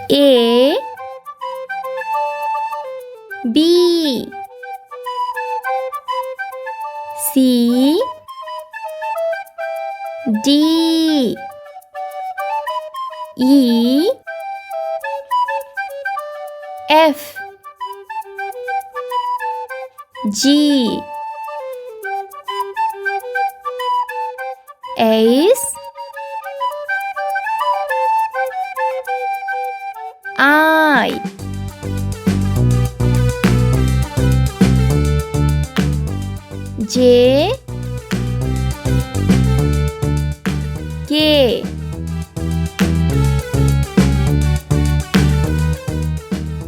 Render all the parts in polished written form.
A B C D E F G H I J K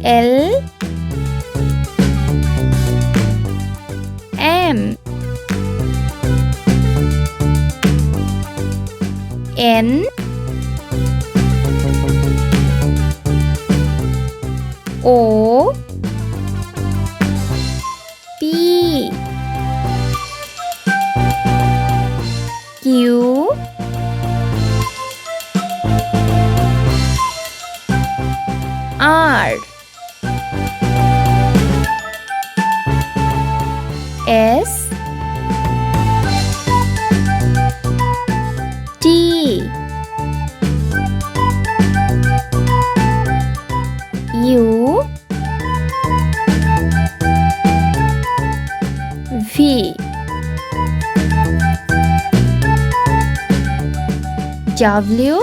L M N O P Q R S T U V W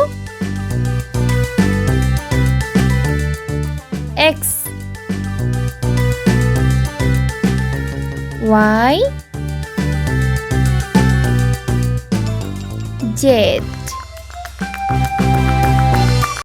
X Y Z